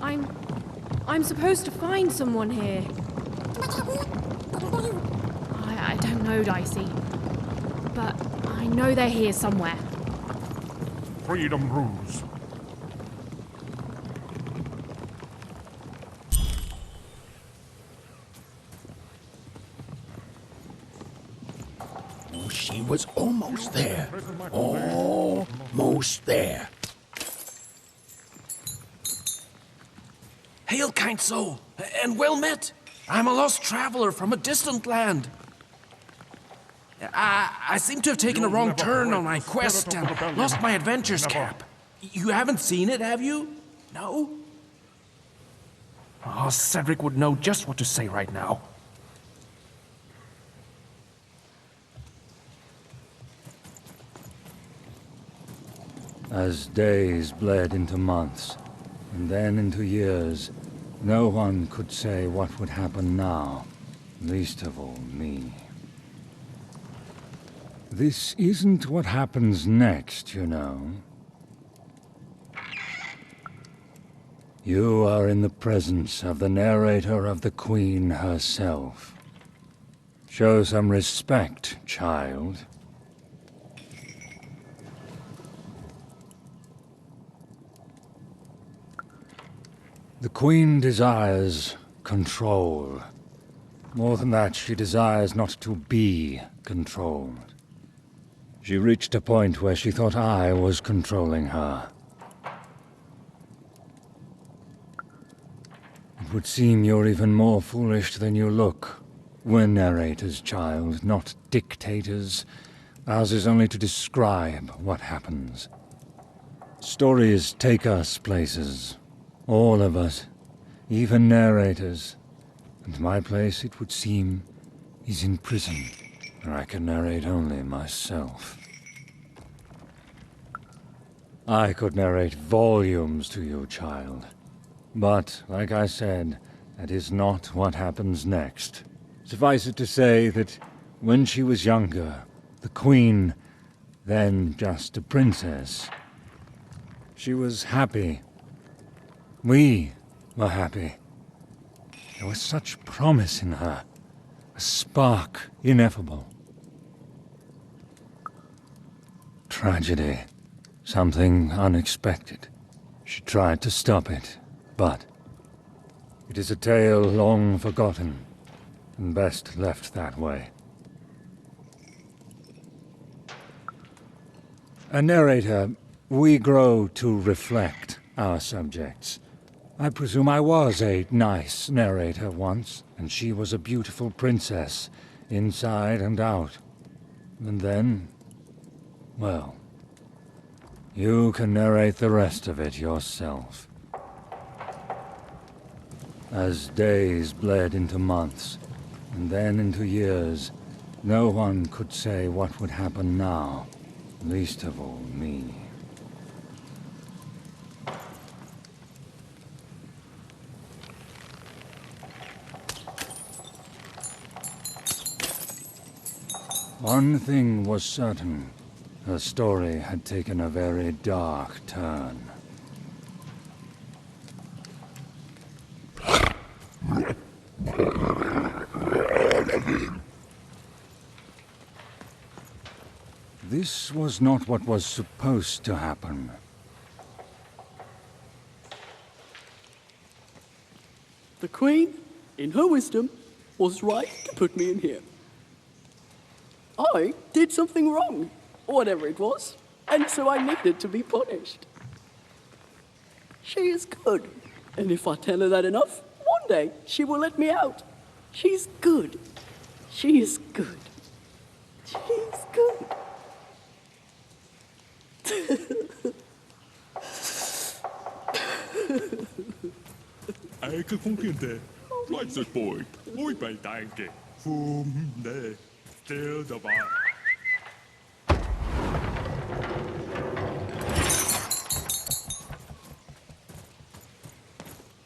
I'm supposed to find someone here. I don't know, Dicey. But I know they're here somewhere. Freedom rules. Oh, she was almost there. Almost there. Hail, kind soul, and well met. I'm a lost traveler from a distant land. I seem to have taken a wrong turn on my quest and lost my adventurer's cap. You haven't seen it, have you? No? Oh, Cedric would know just what to say right now. As days bled into months, and then into years, no one could say what would happen now, least of all me. This isn't what happens next, you know. You are in the presence of the narrator of the Queen herself. Show some respect, child. The Queen desires control. More than that, she desires not to be controlled. She reached a point where she thought I was controlling her. It would seem you're even more foolish than you look. We're narrators, child, not dictators. Ours is only to describe what happens. Stories take us places. All of us, even narrators. And my place, it would seem, is in prison, where I can narrate only myself. I could narrate volumes to you, child. But, like I said, that is not what happens next. Suffice it to say that when she was younger, the Queen, then just a princess, she was happy. We were happy. There was such promise in her, a spark ineffable. Tragedy, something unexpected. She tried to stop it, but it is a tale long forgotten, and best left that way. A narrator, we grow to reflect our subjects. I presume I was a nice narrator once, and she was a beautiful princess, inside and out. And then, well, you can narrate the rest of it yourself. As days bled into months, and then into years, no one could say what would happen now, least of all me. One thing was certain. Her story had taken a very dark turn. This was not what was supposed to happen. The Queen, in her wisdom, was right to put me in here. I did something wrong, whatever it was, and so I needed to be punished. She is good, and if I tell her that enough, one day she will let me out. She's good. She is good. She's good. Ecco con te. Like the boy. Muy bem, danke. Ne. Still dabei.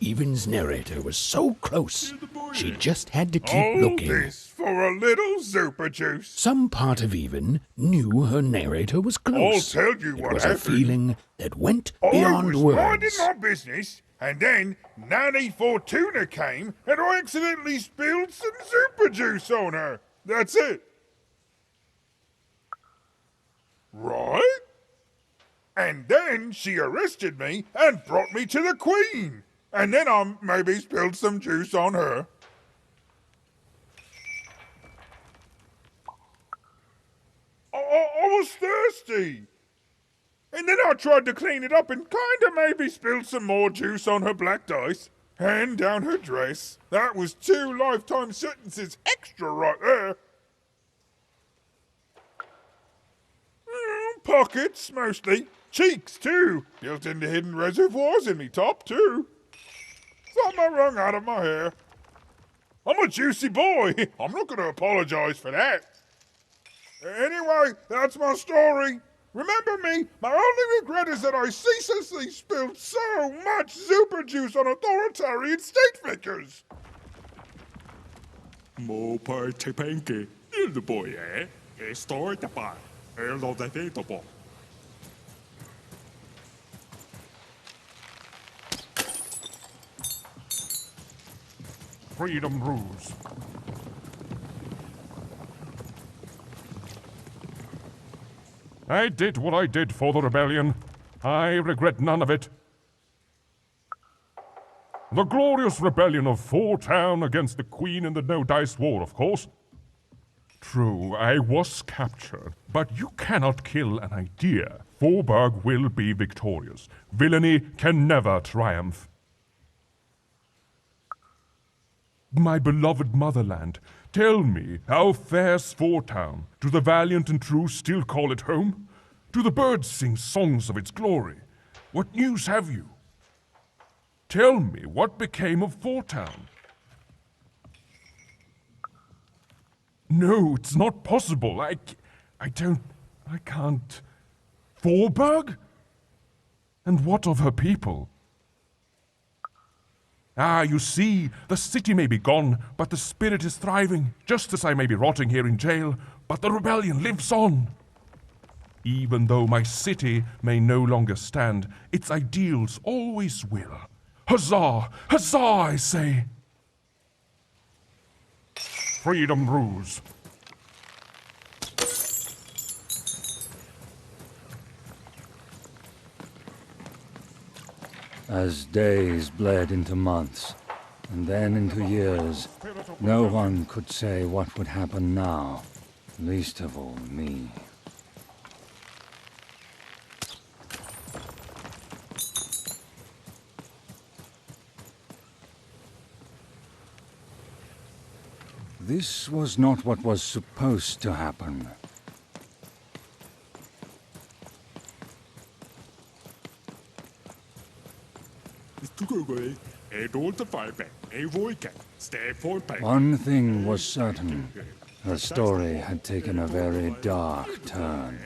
Evan's narrator was so close, she just had to keep looking. All this for a little super juice. Some part of Evan knew her narrator was close. I'll tell you it what was happened. a feeling that went I beyond was words. minding my business, And then Nanny Fortuna came and I accidentally spilled some super juice on her. That's it. Right? And then she arrested me and brought me to the Queen. And then I maybe spilled some juice on her. I was thirsty. And then I tried to clean it up and kinda maybe spilled some more juice on her black dice. And down her dress. That was 2 lifetime sentences extra right there. Pockets, mostly. Cheeks, too. Built into hidden reservoirs in me top, too. Something wrung out of my hair. I'm a juicy boy. I'm not going to apologize for that. Anyway, that's my story. Remember me, my only regret is that I ceaselessly spilled so much super juice on authoritarian state figures. More participanke, the boy, eh? A story to buy. Hello, the data boy. Freedom rules. I did what I did for the rebellion. I regret none of it. The glorious rebellion of Four-Town against the Queen in the No-Dice War, of course. True, I was captured, but you cannot kill an idea. Forburg will be victorious. Villainy can never triumph. My beloved motherland, tell me, how fares Four-Town? Do the valiant and true still call it home? Do the birds sing songs of its glory? What news have you? Tell me, what became of Four-Town? No, it's not possible. I can't. Forburg? And what of her people? Ah, you see, the city may be gone, but the spirit is thriving, just as I may be rotting here in jail, but the rebellion lives on. Even though my city may no longer stand, its ideals always will. Huzzah! Huzzah, I say! Freedom rules. As days bled into months, and then into years, no one could say what would happen now, least of all me. This was not what was supposed to happen. One thing was certain. The story had taken a very dark turn.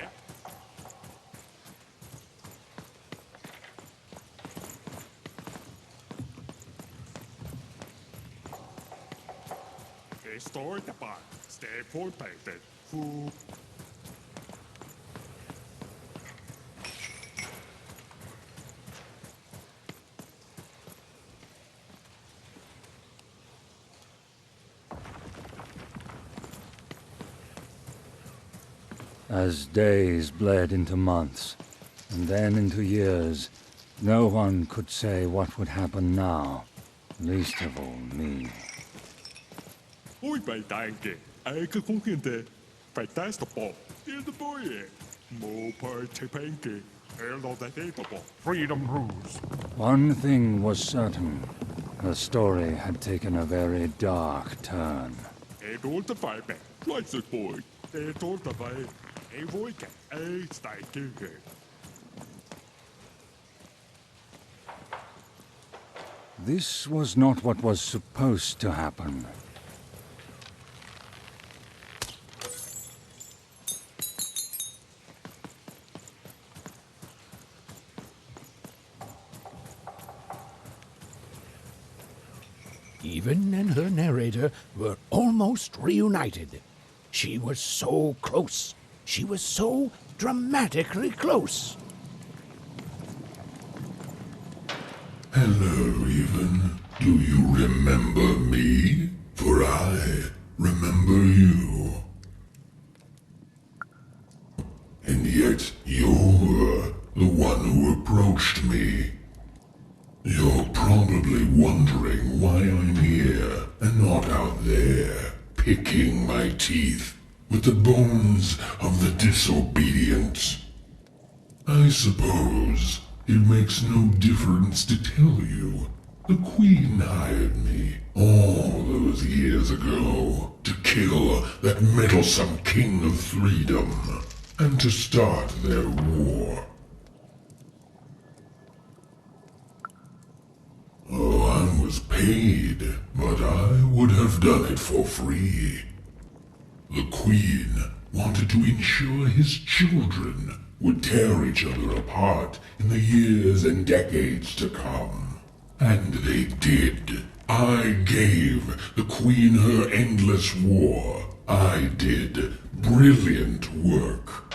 As days bled into months, and then into years, no one could say what would happen now, least of all me. Freedom rules. One thing was certain. The story had taken a very dark turn. This was not what was supposed to happen. Even and her narrator were almost reunited. She was so close. She was so dramatically close. Hello, Even. Do you remember me? For I remember you. And yet you're the one who approached me. You're probably wondering why I'm here and not out there, picking my teeth with the bones of the disobedient. I suppose it makes no difference to tell you. The Queen hired me all those years ago to kill that meddlesome King of Freedom and to start their war. Oh, I was paid, but I would have done it for free. The Queen wanted to ensure his children would tear each other apart in the years and decades to come. And they did. I gave the Queen her endless war. I did brilliant work.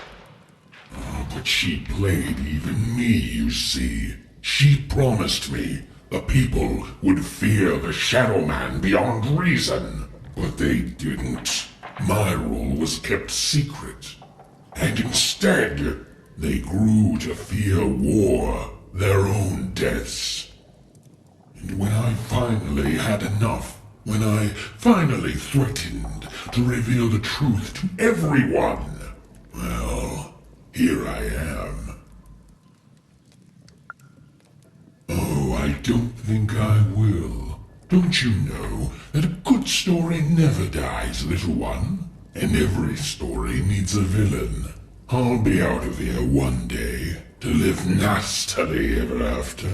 Oh, but she played even me, you see. She promised me the people would fear the Shadow Man beyond reason. But they didn't. My rule was kept secret. And instead, they grew to fear war, their own deaths. And when I finally had enough, when I finally threatened to reveal the truth to everyone, well, here I am. Oh, I don't think I will. Don't you know that a good story never dies, little one? And every story needs a villain. I'll be out of here one day to live nastily ever after.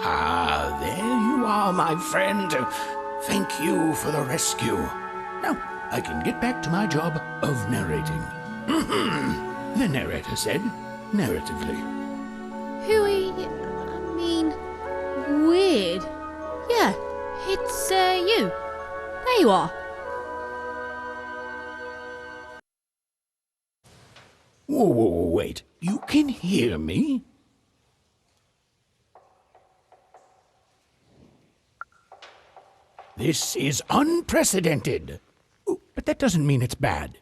Ah, there you are, my friend. Thank you for the rescue. Now, I can get back to my job of narrating. The narrator said, narratively. Weird. Yeah, it's, you. There you are. Whoa, wait. You can hear me? This is unprecedented. Oh, but that doesn't mean it's bad.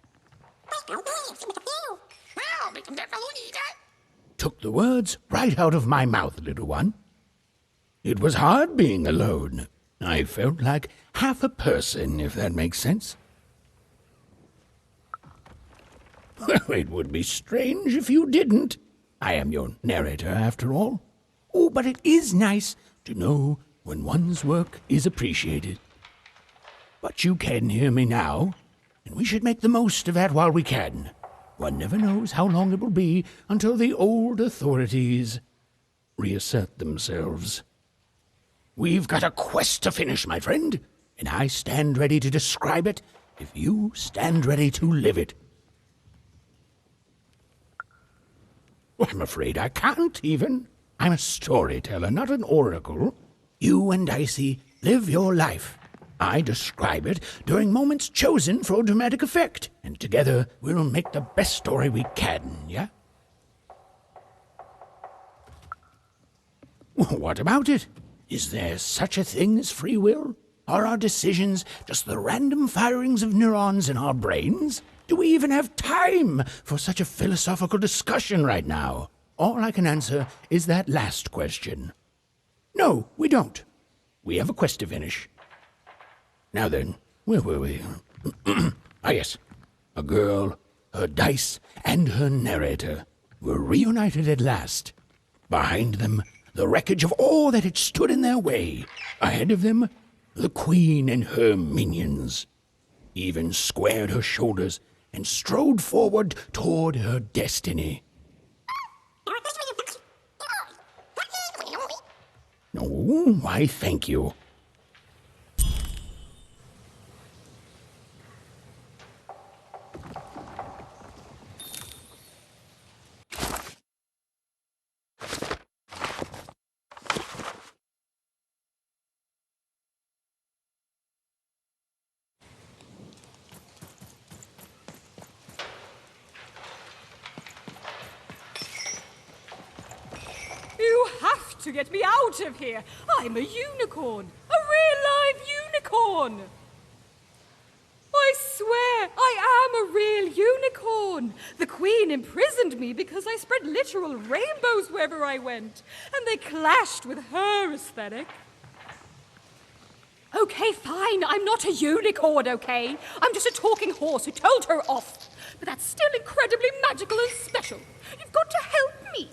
Took the words right out of my mouth, little one. It was hard being alone. I felt like half a person, if that makes sense. Well, it would be strange if you didn't. I am your narrator, after all. Oh, but it is nice to know when one's work is appreciated. But you can hear me now, and we should make the most of that while we can. One never knows how long it will be until the old authorities reassert themselves. We've got a quest to finish, my friend, and I stand ready to describe it if you stand ready to live it. Well, I'm afraid I can't even. I'm a storyteller, not an oracle. You and Dicey live your life. I describe it during moments chosen for dramatic effect, and together we'll make the best story we can, yeah? What about it? Is there such a thing as free will? Are our decisions just the random firings of neurons in our brains? Do we even have time for such a philosophical discussion right now? All I can answer is that last question. No, we don't. We have a quest to finish. Now then, where were we? Ah, yes. A girl, her dice, and her narrator were reunited at last. Behind them, the wreckage of all that had stood in their way. Ahead of them, the Queen and her minions. Even squared her shoulders and strode forward toward her destiny. Oh, why, thank you. You have to get me out of here. I'm a unicorn. A real live unicorn. I swear, I am a real unicorn. The Queen imprisoned me because I spread literal rainbows wherever I went, and they clashed with her aesthetic. Okay, fine, I'm not a unicorn, okay? I'm just a talking horse who told her off. But that's still incredibly magical and special. You've got to help me.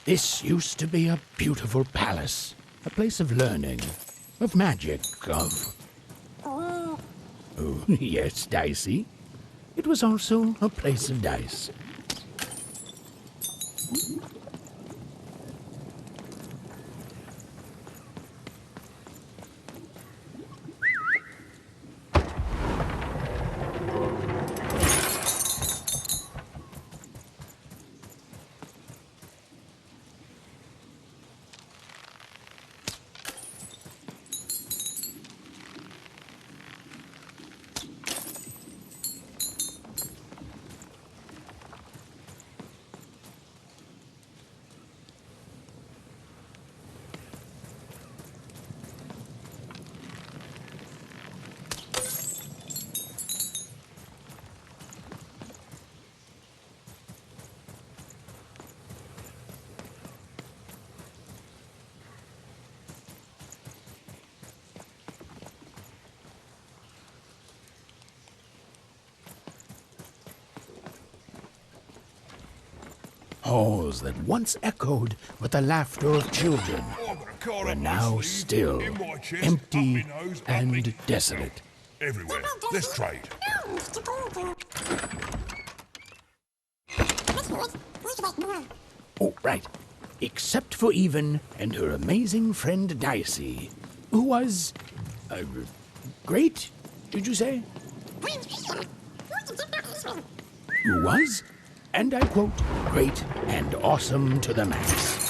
This used to be a beautiful palace, a place of learning, of magic, of... Oh, yes, Dicey. It was also a place of dice. Halls that once echoed with the laughter of children were now still, empty and desolate. Everywhere. Let's trade. Oh, right. Except for Even and her amazing friend Dicey, who was... great, did you say? Who was, and I quote, great and awesome to the max.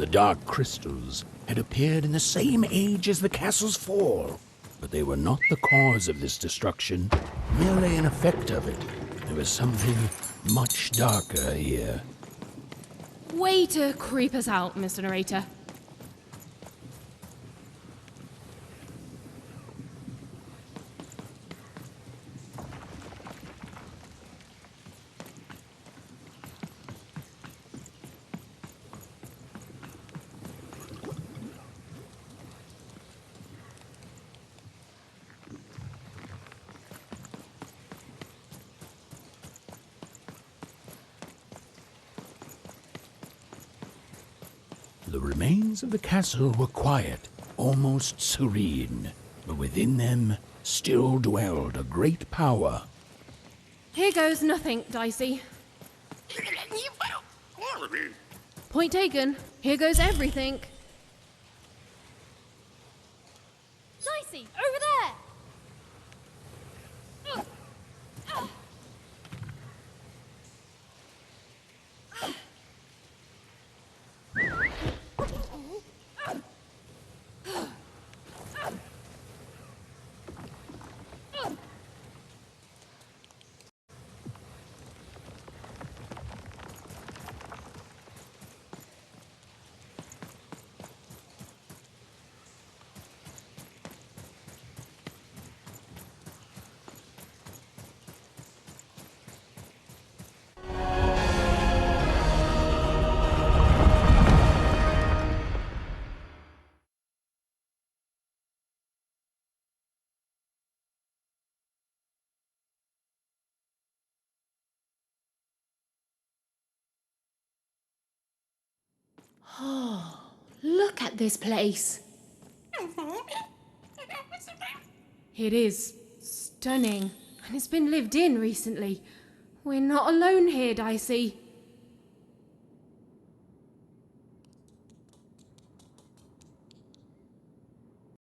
The dark crystals had appeared in the same age as the castle's fall, but they were not the cause of this destruction, merely an effect of it. There was something much darker here. Way to creep us out, Mr. Narrator. The remains of the castle were quiet, almost serene, but within them still dwelled a great power. Here goes nothing, Dicey. Point taken. Here goes everything. Dicey, over there! Oh, look at this place. It is stunning, and it's been lived in recently. We're not alone here, Dicey.